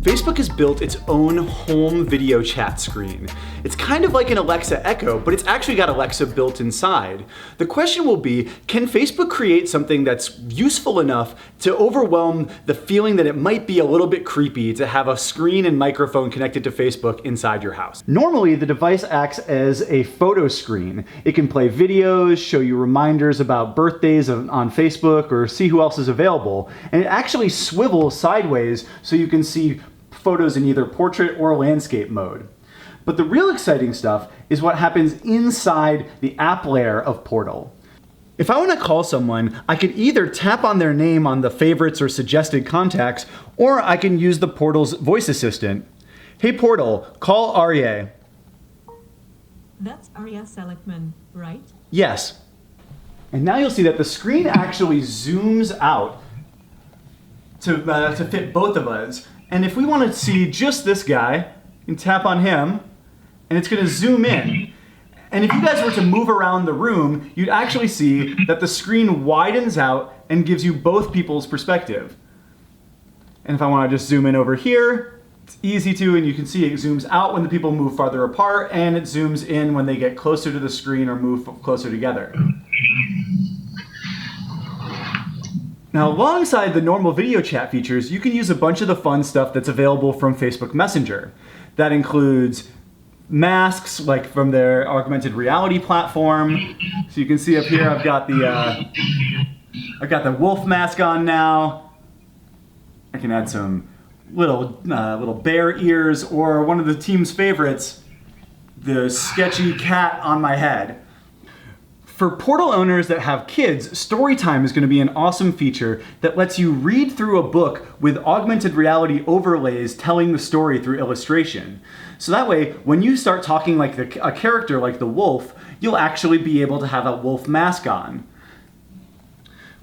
Facebook has built its own home video chat screen. It's kind of like an Alexa Echo, but it's actually got Alexa built inside. The question will be, can Facebook create something that's useful enough to overwhelm the feeling that it might be a little bit creepy to have a screen and microphone connected to Facebook inside your house? Normally, the device acts as a photo screen. It can play videos, show you reminders about birthdays on Facebook, or see who else is available. And it actually swivels sideways so you can see photos in either portrait or landscape mode. But the real exciting stuff is what happens inside the app layer of Portal. If I want to call someone, I could either tap on their name on the favorites or suggested contacts, or I can use the Portal's voice assistant. Hey Portal, call Arya. That's Arya Seligman, right? Yes. And now you'll see that the screen actually zooms out to fit both of us. And if we want to see just this guy, you can tap on him, and it's going to zoom in. And if you guys were to move around the room, you'd actually see that the screen widens out and gives you both people's perspective. And if I want to just zoom in over here, it's easy to, and you can see it zooms out when the people move farther apart, and it zooms in when they get closer to the screen or move closer together. Now, alongside the normal video chat features, you can use a bunch of the fun stuff that's available from Facebook Messenger. That includes masks, like from their Augmented Reality platform. So you can see up here, I've got the wolf mask on now. I can add some little bear ears, or one of the team's favorites, the sketchy cat on my head. For Portal owners that have kids, Storytime is going to be an awesome feature that lets you read through a book with augmented reality overlays telling the story through illustration. So that way, when you start talking like a character like the wolf, you'll actually be able to have a wolf mask on.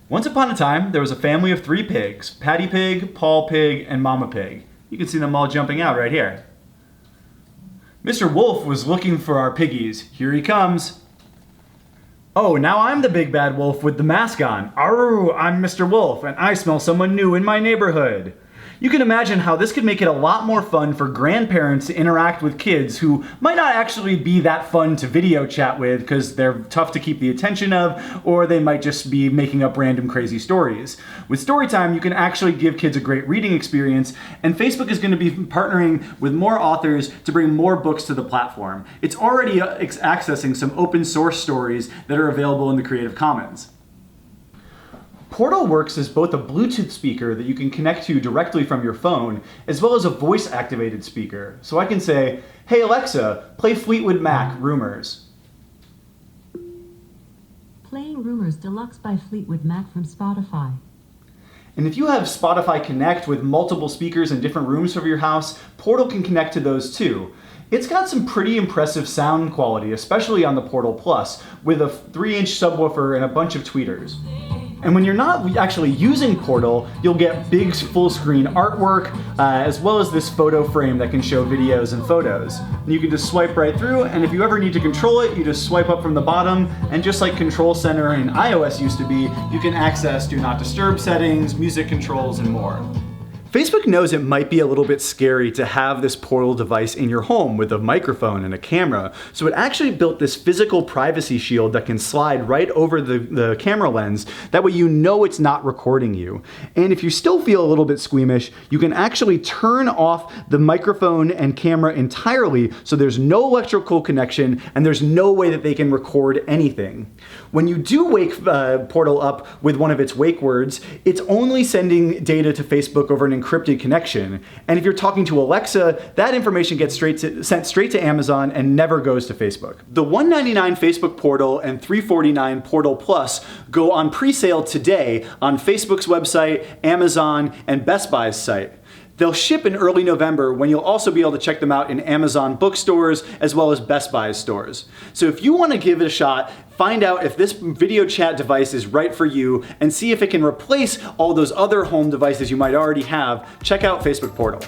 Once upon a time, there was a family of 3 pigs: Patty Pig, Paul Pig, and Mama Pig. You can see them all jumping out right here. Mr. Wolf was looking for our piggies. Here he comes. Oh, now I'm the big bad wolf with the mask on. Arr, I'm Mr. Wolf, and I smell someone new in my neighborhood. You can imagine how this could make it a lot more fun for grandparents to interact with kids who might not actually be that fun to video chat with because they're tough to keep the attention of, or they might just be making up random crazy stories. With Storytime, you can actually give kids a great reading experience, and Facebook is going to be partnering with more authors to bring more books to the platform. It's already accessing some open source stories that are available in the Creative Commons. Portal works as both a Bluetooth speaker that you can connect to directly from your phone, as well as a voice-activated speaker. So I can say, hey Alexa, play Fleetwood Mac, Rumors. Playing Rumors Deluxe by Fleetwood Mac from Spotify. And if you have Spotify Connect with multiple speakers in different rooms of your house, Portal can connect to those too. It's got some pretty impressive sound quality, especially on the Portal Plus, with a 3-inch subwoofer and a bunch of tweeters. And when you're not actually using Portal, you'll get big full-screen artwork, as well as this photo frame that can show videos and photos. And you can just swipe right through, and if you ever need to control it, you just swipe up from the bottom, and just like Control Center in iOS used to be, you can access Do Not Disturb settings, music controls, and more. Facebook knows it might be a little bit scary to have this Portal device in your home with a microphone and a camera, so it actually built this physical privacy shield that can slide right over the camera lens. That way you know it's not recording you. And if you still feel a little bit squeamish, you can actually turn off the microphone and camera entirely so there's no electrical connection and there's no way that they can record anything. When you do wake Portal up with one of its wake words, it's only sending data to Facebook over an encrypted connection. And if you're talking to Alexa, that information gets sent straight to Amazon and never goes to Facebook. The $199 Facebook Portal and $349 Portal Plus go on pre-sale today on Facebook's website, Amazon, and Best Buy's site. They'll ship in early November, when you'll also be able to check them out in Amazon bookstores as well as Best Buy's stores. So if you want to give it a shot, find out if this video chat device is right for you and see if it can replace all those other home devices you might already have, check out Facebook Portal.